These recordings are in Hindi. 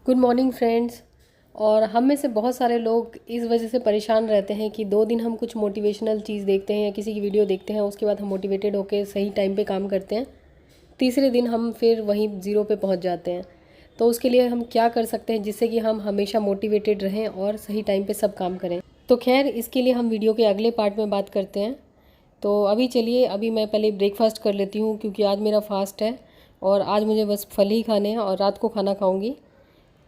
Good morning friends. और हम में से बहुत सारे लोग इस वजह से परेशान रहते हैं कि 2 दिन हम कुछ मोटिवेशनल चीज़ देखते हैं या किसी की वीडियो देखते हैं, उसके बाद हम मोटिवेटेड होकर सही टाइम पे काम करते हैं। तीसरे दिन हम फिर वहीं ज़ीरो पे पहुंच जाते हैं। तो उसके लिए हम क्या कर सकते हैं जिससे कि हम हमेशा मोटिवेटेड रहें और सही टाइम पे सब काम करें। तो खैर, इसके लिए हम वीडियो के अगले पार्ट में बात करते हैं। तो अभी चलिए, अभी मैं पहले ब्रेकफास्ट कर लेती हूँ क्योंकि आज मेरा फास्ट है और आज मुझे बस फल ही खाने हैं और रात को खाना खाऊंगी।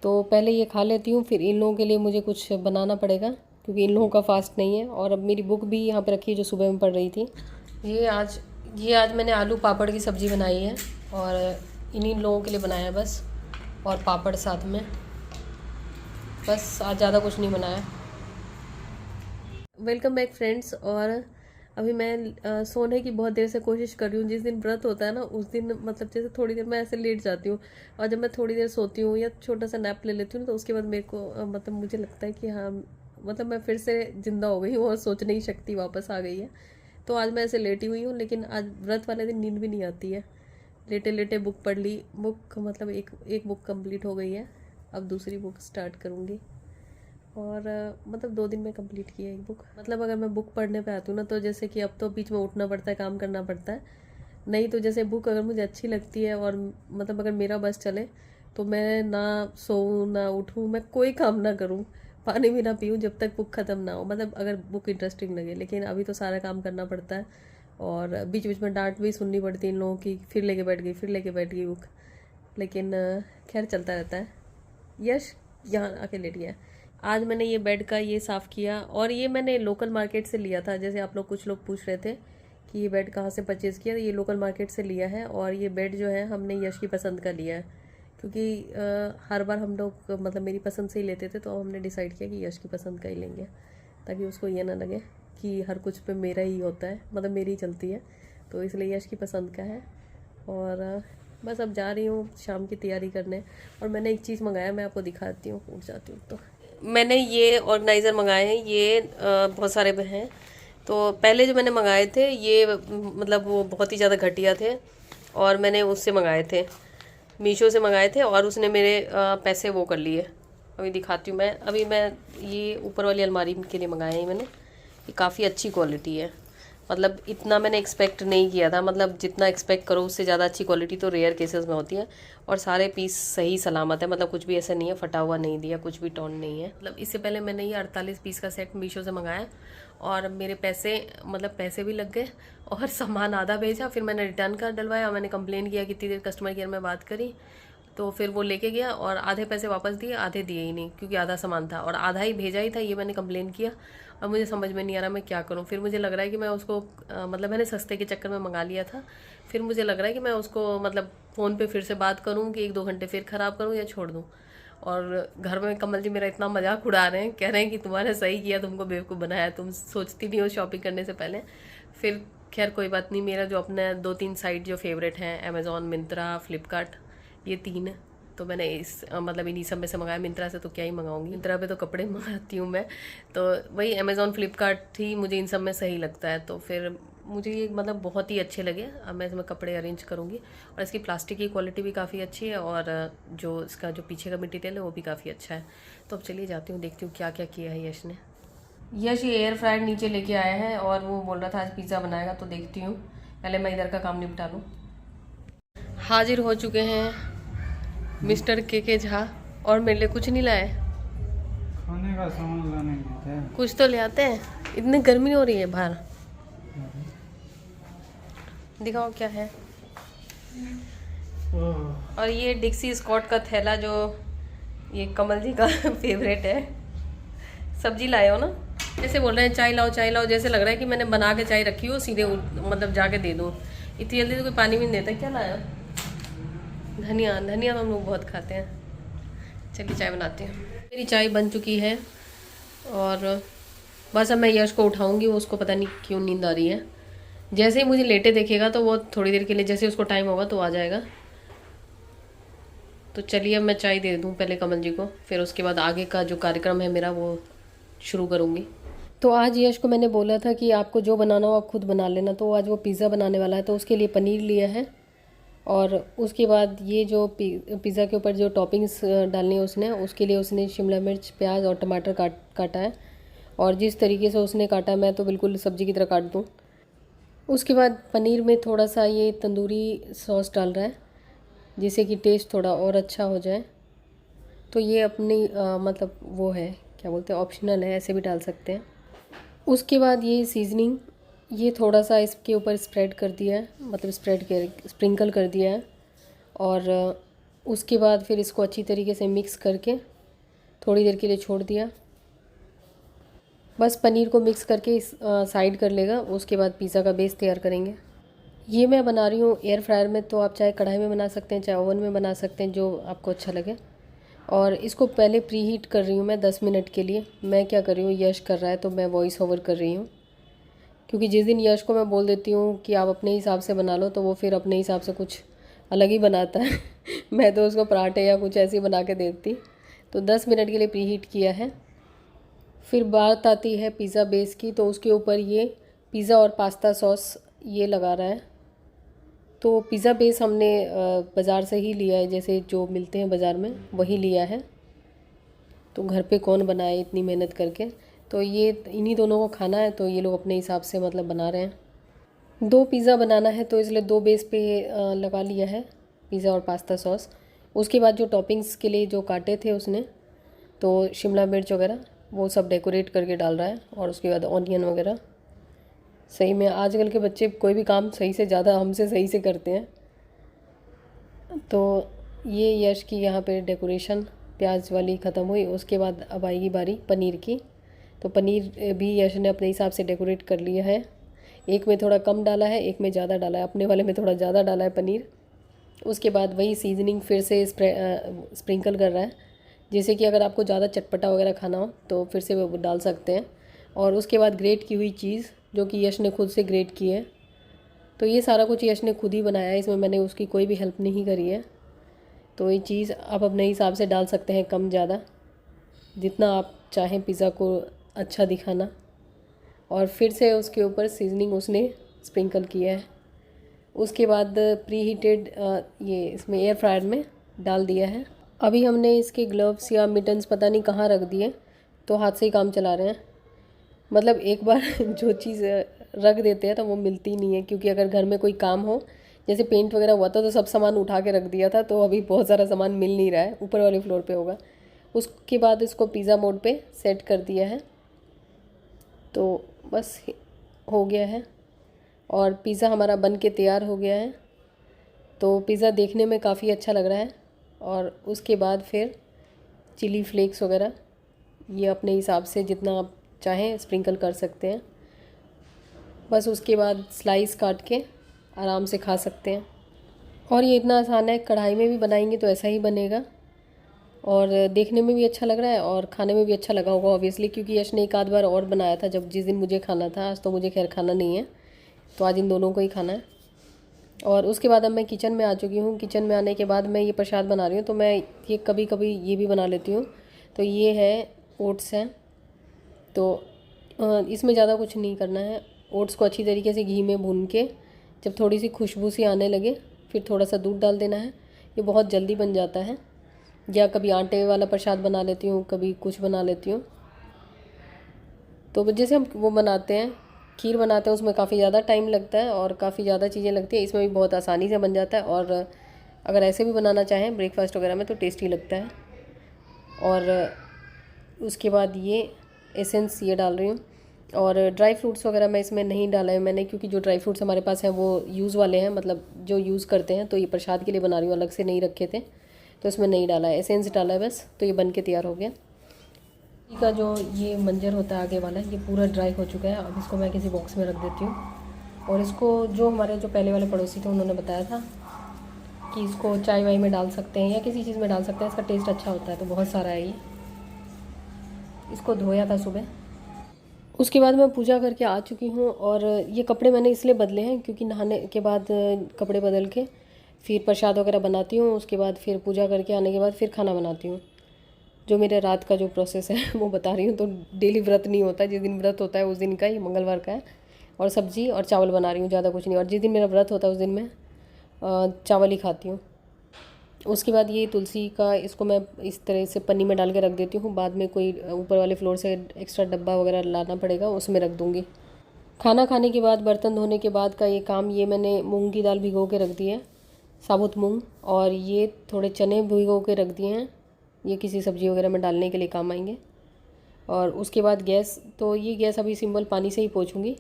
तो पहले ये खा लेती हूँ, फिर इन लोगों के लिए मुझे कुछ बनाना पड़ेगा क्योंकि इन लोगों का फास्ट नहीं है। और अब मेरी बुक भी यहाँ पे रखी है जो सुबह में पढ़ रही थी। ये आज मैंने आलू पापड़ की सब्ज़ी बनाई है और इन्हीं लोगों के लिए बनाया है बस, और पापड़ साथ में। बस आज ज़्यादा कुछ नहीं बनाया। Welcome back friends. और अभी मैं सोने की बहुत देर से कोशिश कर रही हूँ। जिस दिन व्रत होता है ना, उस दिन मतलब जैसे थोड़ी देर मैं ऐसे लेट जाती हूँ और जब मैं थोड़ी देर सोती हूँ या छोटा सा नैप ले लेती हूँ तो उसके बाद मेरे को मतलब मुझे लगता है कि हाँ, मतलब मैं फिर से ज़िंदा हो गई हूँ और सोचने की शक्ति वापस आ गई है। तो आज मैं ऐसे लेटी हुई हूँ, लेकिन आज व्रत वाले दिन नींद भी नहीं आती है। लेटे लेटे बुक पढ़ ली। बुक मतलब एक बुक कंप्लीट हो गई है, अब दूसरी बुक स्टार्ट करूँगी। और मतलब 2 दिन में कंप्लीट किया एक बुक। मतलब अगर मैं बुक पढ़ने पे आती हूँ ना, तो जैसे कि अब तो बीच में उठना पड़ता है, काम करना पड़ता है। नहीं तो जैसे बुक अगर मुझे अच्छी लगती है और मतलब अगर मेरा बस चले तो मैं ना सोऊं ना उठूं, मैं कोई काम ना करूं, पानी भी ना पीऊं जब तक बुक ख़त्म ना हो। मतलब अगर बुक इंटरेस्टिंग लगे। लेकिन अभी तो सारा काम करना पड़ता है और बीच बीच में डांट भी सुननी पड़ती है इन लोगों की, फिर लेके बैठ गई बुक। लेकिन खैर चलता रहता है। यश यहाँ आके लेट गया है। आज मैंने ये बेड का ये साफ़ किया और ये मैंने लोकल मार्केट से लिया था। जैसे आप लोग कुछ लोग पूछ रहे थे कि ये बेड कहाँ से परचेज़ किया, ये लोकल मार्केट से लिया है। और ये बेड जो है हमने यश की पसंद का लिया है क्योंकि हर बार हम लोग मतलब मेरी पसंद से ही लेते थे, तो हमने डिसाइड किया कि यश की पसंद का ही लेंगे ताकि उसको ये ना लगे कि हर कुछ पे मेरा ही होता है, मतलब मेरी ही चलती है। तो इसलिए यश की पसंद का है। और बस अब जा रही हूँ शाम की तैयारी करने। और मैंने एक चीज़ मंगाया, मैं आपको दिखाती हूँ, उठ जाती हूँ। तो मैंने ये ऑर्गेनाइज़र मंगाए हैं, ये बहुत सारे हैं। तो पहले जो मैंने मंगाए थे ये मतलब वो बहुत ही ज़्यादा घटिया थे और मैंने उससे मंगाए थे, मीशो से मंगाए थे, और उसने मेरे पैसे वो कर लिए। अभी दिखाती हूँ मैं। अभी मैं ये ऊपर वाली अलमारी के लिए मंगाए हैं मैंने। ये काफ़ी अच्छी क्वालिटी है, मतलब इतना मैंने एक्सपेक्ट नहीं किया था। मतलब जितना एक्सपेक्ट करो उससे ज़्यादा अच्छी क्वालिटी तो रेयर केसेस में होती है। और सारे पीस सही सलामत है, मतलब कुछ भी ऐसा नहीं है, फटा हुआ नहीं दिया, कुछ भी टॉन नहीं है। मतलब इससे पहले मैंने ये 48 पीस का सेट मीशो से मंगाया और मेरे पैसे मतलब पैसे भी लग गए और सामान आधा भेजा। फिर मैंने रिटर्न का डलवाया, मैंने कंप्लेन किया, कितनी देर कस्टमर केयर में बात करी, तो फिर वो लेके गया और आधे पैसे वापस दिए, आधे दिए ही नहीं क्योंकि आधा सामान था और आधा ही भेजा ही था। ये मैंने कंप्लेन किया और मुझे समझ में नहीं आ रहा मैं क्या करूं। फिर मुझे लग रहा है कि मैं उसको मतलब मैंने सस्ते के चक्कर में मंगा लिया था। फिर मुझे लग रहा है कि मैं उसको मतलब फ़ोन पे फिर से बात करूं कि 1-2 घंटे फिर ख़राब करूं या छोड़ दूं। और घर में कमल जी मेरा इतना मजाक उड़ा रहे हैं, कह रहे हैं कि तुम्हारे सही किया, तुमको बेवकूफ़ बनाया, तुम सोचती नहीं हो शॉपिंग करने से पहले। फिर खैर कोई बात नहीं। मेरा जो अपने 2-3 साइट जो फेवरेट हैं, अमेज़ॉन, मिंत्रा, फ्लिपकार्ट, ये 3, तो मैंने इस मतलब इन्हीं सब में से मंगाया। मिंत्रा से तो क्या ही मंगाऊंगी, मिंत्रा पे तो कपड़े मंगाती हूँ मैं। तो वही अमेज़ॉन, फ्लिपकार्ट ही मुझे इन सब में सही लगता है। तो फिर मुझे ये मतलब बहुत ही अच्छे लगे। अब मैं इसमें कपड़े अरेंज करूँगी। और इसकी प्लास्टिक की क्वालिटी भी काफ़ी अच्छी है और जो इसका जो पीछे का मटेरियल है वो भी काफ़ी अच्छा है। तो अब चलिए जाती हूँ, देखती हूँ क्या क्या किया है यश ने। यश ये एयर फ्रायर नीचे लेके आया है और वो बोल रहा था आज पिज़्ज़ा बनाएगा, तो देखती हूँ। पहले मैं इधर का काम निपटा लूँ। हाजिर हो चुके हैं मिस्टर के झा, और मेरे लिए कुछ नहीं लाए। खाने का सामान लाने गए थे। कुछ तो ले आते हैं, इतनी गर्मी हो रही है बाहर। दिखाओ क्या है। और ये डिक्सी स्कॉट का थैला, जो ये कमल जी का फेवरेट है। सब्जी लाए हो ना, जैसे बोल रहे हैं चाय लाओ चाय लाओ, जैसे लग रहा है कि मैंने बना के चाय रखी हो सीधे मतलब जाके दे दूँ। इतनी जल्दी तो कोई पानी भी नहीं देता। क्या लाया? धनिया। धनिया तो हम लोग बहुत खाते हैं। चलिए चाय बनाते हैं। मेरी चाय बन चुकी है और बस अब मैं यश को उठाऊंगी। वो उसको पता नहीं क्यों नींद आ रही है। जैसे ही मुझे लेटे देखेगा तो वो थोड़ी देर के लिए, जैसे उसको टाइम होगा तो आ जाएगा। तो चलिए अब मैं चाय दे दूं पहले कमल जी को, फिर उसके बाद आगे का जो कार्यक्रम है मेरा वो शुरू करूँगी। तो आज यश को मैंने बोला था कि आपको जो बनाना हो आप खुद बना लेना, तो आज वो पिज़्ज़ा बनाने वाला है। तो उसके लिए पनीर लिया है और उसके बाद ये जो पिज़्ज़ा के ऊपर जो टॉपिंग्स डालनी है उसने, उसके लिए उसने शिमला मिर्च, प्याज और टमाटर काटा है। और जिस तरीके से उसने काटा, मैं तो बिल्कुल सब्ज़ी की तरह काट दूँ। उसके बाद पनीर में थोड़ा सा ये तंदूरी सॉस डाल रहा है, जिससे कि टेस्ट थोड़ा और अच्छा हो जाए। तो ये अपनी मतलब वो है, क्या बोलते हैं, ऑप्शनल है, ऐसे भी डाल सकते हैं। उसके बाद ये सीजनिंग, ये थोड़ा सा इसके ऊपर स्प्रेड कर दिया है, मतलब स्प्रिंकल कर दिया है। और उसके बाद फिर इसको अच्छी तरीके से मिक्स करके थोड़ी देर के लिए छोड़ दिया। बस पनीर को मिक्स करके इस साइड कर लेगा। उसके बाद पिज़्ज़ा का बेस तैयार करेंगे। ये मैं बना रही हूँ एयर फ्रायर में, तो आप चाहे कढ़ाई में बना सकते हैं, चाहे ओवन में बना सकते हैं, जो आपको अच्छा लगे। और इसको पहले प्री हीट कर रही हूँ मैं 10 मिनट के लिए। मैं क्या कर रही हूँ, यश कर रहा है तो मैं वॉइस ओवर कर रही हूँ, क्योंकि जिस दिन यश को मैं बोल देती हूँ कि आप अपने हिसाब से बना लो, तो वो फिर अपने हिसाब से कुछ अलग ही बनाता है। मैं तो उसको पराठे या कुछ ऐसे ही बना के देती। तो 10 मिनट के लिए प्री हीट किया है। फिर बात आती है पिज़्ज़ा बेस की, तो उसके ऊपर ये पिज़्ज़ा और पास्ता सॉस ये लगा रहा है। तो पिज़्ज़ा बेस हमने बाज़ार से ही लिया है, जैसे जो मिलते हैं बाज़ार में वही लिया है। तो घर पे कौन बनाए इतनी मेहनत करके। तो ये इन्हीं दोनों को खाना है, तो ये लोग अपने हिसाब से मतलब बना रहे हैं। 2 पिज़्ज़ा बनाना है, तो इसलिए 2 बेस पे लगा लिया है पिज़्ज़ा और पास्ता सॉस। उसके बाद जो टॉपिंग्स के लिए जो काटे थे उसने, तो शिमला मिर्च वगैरह वो सब डेकोरेट करके डाल रहा है। और उसके बाद ऑनियन वगैरह। सही में आजकल के बच्चे कोई भी काम सही से ज़्यादा हमसे सही से करते हैं। तो ये यश की यहाँ पे डेकोरेशन प्याज वाली ख़त्म हुई। उसके बाद अब आएगी बारी पनीर की। तो पनीर भी यश ने अपने हिसाब से डेकोरेट कर लिया है। एक में थोड़ा कम डाला है, एक में ज़्यादा डाला है, अपने वाले में थोड़ा ज़्यादा डाला है पनीर। उसके बाद वही सीजनिंग फिर से स्प्रिंकल कर रहा है, जैसे कि अगर आपको ज़्यादा चटपटा वगैरह खाना हो तो फिर से वो डाल सकते हैं। और उसके बाद ग्रेट की हुई चीज़, जो कि यश ने खुद से ग्रेट की है। तो ये सारा कुछ यश ने खुद ही बनाया है, इसमें मैंने उसकी कोई भी हेल्प नहीं करी है। तो ये चीज़ आप अपने हिसाब से डाल सकते हैं, कम ज़्यादा, जितना आप चाहें पिज़्ज़ा को अच्छा दिखाना। और फिर से उसके ऊपर सीजनिंग उसने स्प्रिंकल किया है। उसके बाद प्री हीटेड ये इसमें एयर फ्रायर में डाल दिया है। अभी हमने इसके ग्लव्स या मिटन्स पता नहीं कहाँ रख दिए, तो हाथ से ही काम चला रहे हैं। मतलब एक बार जो चीज़ रख देते हैं तो वो मिलती नहीं है, क्योंकि अगर घर में कोई काम हो, जैसे पेंट वगैरह हुआ था तो सब सामान उठा के रख दिया था, तो अभी बहुत सारा सामान मिल नहीं रहा है, ऊपर वाले फ्लोर पे होगा। उसके बाद इसको पिज़्ज़ा मोड पे सेट कर दिया है, तो बस हो गया है। और पिज़्ज़ा हमारा बन के तैयार हो गया है। तो पिज़्ज़ा देखने में काफ़ी अच्छा लग रहा है। और उसके बाद फिर चिली फ्लेक्स वगैरह ये अपने हिसाब से जितना आप चाहें स्प्रिंकल कर सकते हैं। बस उसके बाद स्लाइस काट के आराम से खा सकते हैं। और ये इतना आसान है, कढ़ाई में भी बनाएंगे तो ऐसा ही बनेगा। और देखने में भी अच्छा लग रहा है और खाने में भी अच्छा लगा होगा ऑब्वियसली, क्योंकि यश ने एक आध बार और बनाया था जब जिस दिन मुझे खाना था। आज तो मुझे खैर खाना नहीं है, तो आज इन दोनों को ही खाना है। और उसके बाद अब मैं किचन में आ चुकी हूँ। किचन में आने के बाद मैं ये प्रसाद बना रही हूँ, तो मैं ये कभी कभी ये भी बना लेती हूँ। तो ये है ओट्स हैं। तो इसमें ज़्यादा कुछ नहीं करना है। ओट्स को अच्छी तरीके से घी में भून के जब थोड़ी सी खुशबू सी आने लगे, फिर थोड़ा सा दूध डाल देना है। ये बहुत जल्दी बन जाता है। या कभी आटे वाला प्रसाद बना लेती हूँ, कभी कुछ बना लेती हूँ। तो जैसे हम वो बनाते हैं, खीर बनाते हैं, उसमें काफ़ी ज़्यादा टाइम लगता है और काफ़ी ज़्यादा चीज़ें लगती हैं। इसमें भी बहुत आसानी से बन जाता है। और अगर ऐसे भी बनाना चाहें ब्रेकफास्ट वगैरह में तो टेस्टी लगता है। और उसके बाद ये एसेंस ये डाल रही हूँ। और ड्राई फ्रूट्स वगैरह मैं इसमें नहीं डाला है मैंने, क्योंकि जो ड्राई फ्रूट्स हमारे पास हैं वो यूज़ वाले हैं, मतलब जो यूज़ करते हैं। तो ये प्रसाद के लिए बना रही हूँ, अलग से नहीं रखे थे, तो इसमें नहीं डाला है, एसेंस डाला है बस। तो ये बन के तैयार हो गया। का जो ये मंजर होता है आगे वाला, ये पूरा ड्राई हो चुका है। अब इसको मैं किसी बॉक्स में रख देती हूँ। और इसको जो हमारे जो पहले वाले पड़ोसी थे उन्होंने बताया था कि इसको चाय वाय में डाल सकते हैं या किसी चीज़ में डाल सकते हैं, इसका टेस्ट अच्छा होता है। तो बहुत सारा है ये। इसको धोया था सुबह। उसके बाद मैं पूजा करके आ चुकी हूँ। और ये कपड़े मैंने इसलिए बदले हैं क्योंकि नहाने के बाद कपड़े बदल के फिर प्रसाद वगैरह बनाती हूँ। उसके बाद फिर पूजा करके आने के बाद फिर खाना बनाती हूँ। जो मेरे रात का जो प्रोसेस है वो बता रही हूँ। तो डेली व्रत नहीं होता, जिस दिन व्रत होता है उस दिन का, ही मंगलवार का है। और सब्ज़ी और चावल बना रही हूँ, ज़्यादा कुछ नहीं। और जिस दिन मेरा व्रत होता है उस दिन मैं चावल ही खाती हूँ। उसके बाद ये तुलसी का, इसको मैं इस तरह से पन्नी में डाल के रख देती हूँ। बाद में कोई ऊपर वाले फ्लोर से एक्स्ट्रा डब्बा वगैरह लाना पड़ेगा, उसमें रख दूँगी। खाना खाने के बाद, बर्तन धोने के बाद का ये काम, ये मैंने मूंग की दाल भिगो के रख दी है, साबुत मूंग, और ये थोड़े चने भिगो के रख दिए हैं, ये किसी सब्ज़ी वगैरह में डालने के लिए काम आएंगे। और उसके बाद गैस, तो ये गैस अभी सिंपल पानी से ही पोंछूँगी।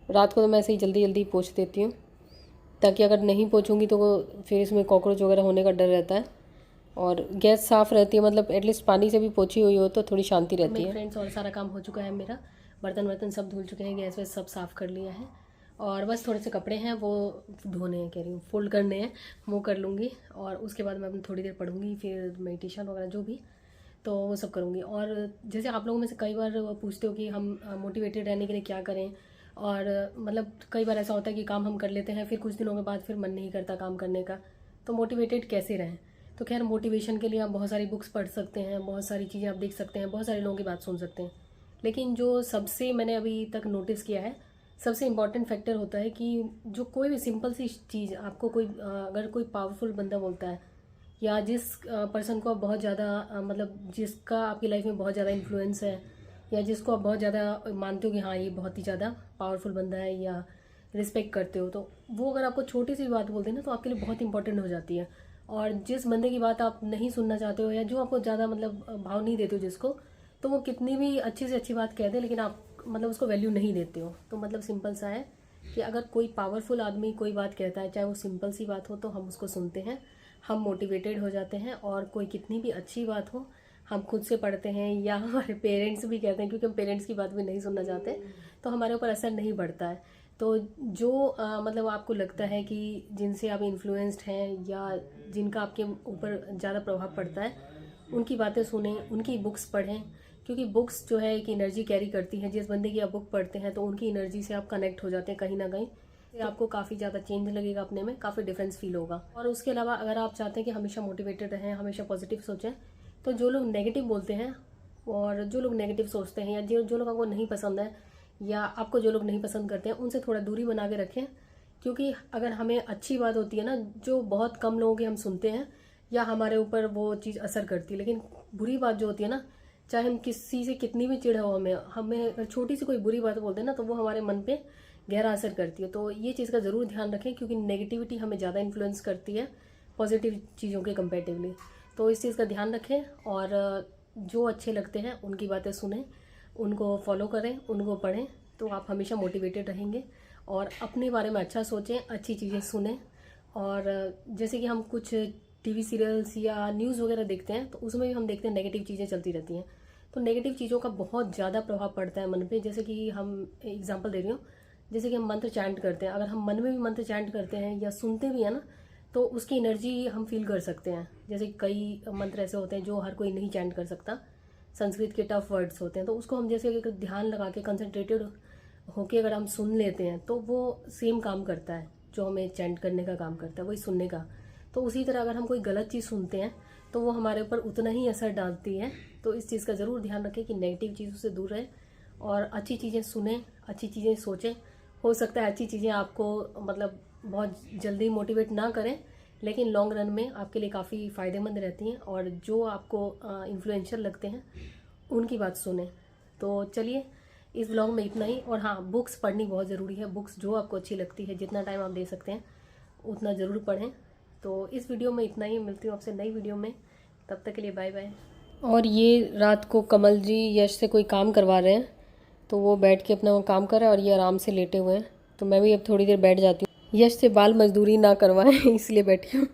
रात को तो मैं ऐसे ही जल्दी जल्दी पोंछ देती हूँ, ताकि अगर नहीं पोंछूँगी तो वो फिर इसमें कॉकरोच वगैरह होने का डर रहता है। और गैस साफ़ रहती है, मतलब एटलीस्ट पानी से भी पोंछी हुई हो तो थोड़ी शांति रहती है। फ्रेंड्स, और सारा काम हो चुका है मेरा, बर्तन सब धुल चुके हैं, गैस वैस सब साफ़ कर लिया है, और बस थोड़े से कपड़े हैं वो धोने हैं, कह रही हूँ फोल्ड करने हैं, वो कर लूँगी। और उसके बाद मैं अपनी थोड़ी देर पढ़ूँगी, फिर मेडिटेशन वगैरह जो भी, तो वो सब करूँगी। और जैसे आप लोगों में से कई बार पूछते हो कि हम मोटिवेटेड रहने के लिए क्या करें, और मतलब कई बार ऐसा होता है कि काम हम कर लेते हैं, फिर कुछ दिनों के बाद फिर मन नहीं करता काम करने का, तो मोटिवेटेड कैसे रहें। तो खैर, मोटिवेशन के लिए आप बहुत सारी बुक्स पढ़ सकते हैं, बहुत सारी चीज़ें आप देख सकते हैं, बहुत सारे लोगों की बात सुन सकते हैं, लेकिन जो सबसे मैंने अभी तक नोटिस किया है, सबसे इम्पॉर्टेंट फैक्टर होता है कि जो कोई भी सिंपल सी चीज़ आपको कोई अगर कोई पावरफुल बंदा बोलता है, या जिस पर्सन को आप बहुत ज़्यादा मतलब जिसका आपकी लाइफ में बहुत ज़्यादा इन्फ्लुएंस है, या जिसको आप बहुत ज़्यादा मानते हो कि हाँ ये बहुत ही ज़्यादा पावरफुल बंदा है, या रिस्पेक्ट करते हो, तो वो अगर आपको छोटी सी बात बोल दें ना, तो आपके लिए बहुत इंपॉर्टेंट हो जाती है। और जिस बंदे की बात आप नहीं सुनना चाहते हो, या जो आपको ज़्यादा मतलब भाव नहीं देते हो जिसको, तो वो कितनी भी अच्छी से अच्छी बात कह दे, लेकिन आप मतलब उसको वैल्यू नहीं देते हो। तो मतलब सिंपल सा है कि अगर कोई पावरफुल आदमी कोई बात कहता है, चाहे वो सिंपल सी बात हो, तो हम उसको सुनते हैं, हम मोटिवेटेड हो जाते हैं। और कोई कितनी भी अच्छी बात हो, हम खुद से पढ़ते हैं, या हमारे पेरेंट्स भी कहते हैं, क्योंकि हम पेरेंट्स की बात भी नहीं सुनना चाहते, तो हमारे ऊपर असर नहीं पड़ता है। तो जो मतलब आपको लगता है कि जिनसे आप इन्फ्लुएंस्ड हैं, या जिनका आपके ऊपर ज़्यादा प्रभाव पड़ता है, उनकी बातें सुनें, उनकी बुक्स पढ़ें, क्योंकि बुक्स जो है एक एनर्जी कैरी करती हैं। जिस बंदे की आप बुक पढ़ते हैं, तो उनकी एनर्जी से आप कनेक्ट हो जाते हैं कहीं ना कहीं, तो आपको काफ़ी ज़्यादा चेंज लगेगा, अपने में काफ़ी डिफरेंस फील होगा। और उसके अलावा अगर आप चाहते हैं कि हमेशा मोटिवेटेड रहें, हमेशा पॉजिटिव सोचें, तो जो लोग नेगेटिव बोलते हैं, और जो लोग नेगेटिव सोचते हैं, या जो लोग आपको नहीं पसंद है, या आपको जो लोग नहीं पसंद करते हैं, उनसे थोड़ा दूरी बना के रखें। क्योंकि अगर हमें अच्छी बात होती है ना, जो बहुत कम लोगों की हम सुनते हैं, या हमारे ऊपर वो चीज़ असर करती है, लेकिन बुरी बात जो होती है ना, चाहे हम किसी से कितनी भी चिढ़ हो, हमें छोटी सी कोई बुरी बात बोलते हैं ना, तो वो हमारे मन पे गहरा असर करती है। तो ये चीज़ का ज़रूर ध्यान रखें, क्योंकि नेगेटिविटी हमें ज़्यादा इन्फ्लुएंस करती है पॉजिटिव चीज़ों के कंपेरेटिवली। तो इस चीज़ का ध्यान रखें, और जो अच्छे लगते हैं उनकी बातें सुनें, उनको फॉलो करें, उनको पढ़ें, तो आप हमेशा मोटिवेटेड रहेंगे। और अपने बारे में अच्छा सोचें, अच्छी चीज़ें सुनें। और जैसे कि हम कुछ टीवी सीरियल्स या न्यूज़ वगैरह देखते हैं, तो उसमें भी हम देखते हैं नेगेटिव चीज़ें चलती रहती हैं, तो नेगेटिव चीज़ों का बहुत ज़्यादा प्रभाव पड़ता है मन पे। जैसे कि हम एग्जांपल दे रही हूँ, जैसे कि हम मंत्र चैंट करते हैं, अगर हम मन में भी मंत्र चैंट करते हैं या सुनते भी हैं ना, तो उसकी एनर्जी हम फील कर सकते हैं। जैसे कई मंत्र ऐसे होते हैं जो हर कोई नहीं चैंट कर सकता, संस्कृत के टफ वर्ड्स होते हैं, तो उसको हम जैसे अगर ध्यान लगा के कंसंट्रेटेड होके अगर हम सुन लेते हैं, तो वो सेम काम करता है जो हमें चैंट करने का काम करता है, वही सुनने का। तो उसी तरह अगर हम कोई गलत चीज़ सुनते हैं, तो वो हमारे ऊपर उतना ही असर डालती है। तो इस चीज़ का ज़रूर ध्यान रखें कि नेगेटिव चीज़ों से दूर रहें, और अच्छी चीज़ें सुनें, अच्छी चीज़ें सोचें। हो सकता है अच्छी चीज़ें आपको मतलब बहुत जल्दी मोटिवेट ना करें, लेकिन लॉन्ग रन में आपके लिए काफ़ी फ़ायदेमंद रहती हैं, और जो आपको इन्फ्लुएंशियल लगते हैं उनकी बात सुनें। तो चलिए, इस ब्लॉग में इतना ही। और हाँ, बुक्स पढ़नी बहुत ज़रूरी है। बुक्स जो आपको अच्छी लगती है, जितना टाइम आप दे सकते हैं उतना ज़रूर पढ़ें। तो इस वीडियो में इतना ही, मिलती हूँ आपसे नई वीडियो में, तब तक के लिए बाय बाय। और ये रात को कमल जी यश से कोई काम करवा रहे हैं, तो वो बैठ के अपना वो काम कर रहा है, और ये आराम से लेटे हुए हैं, तो मैं भी अब थोड़ी देर बैठ जाती हूँ। यश से बाल मजदूरी ना करवाएं इसलिए बैठी हूँ।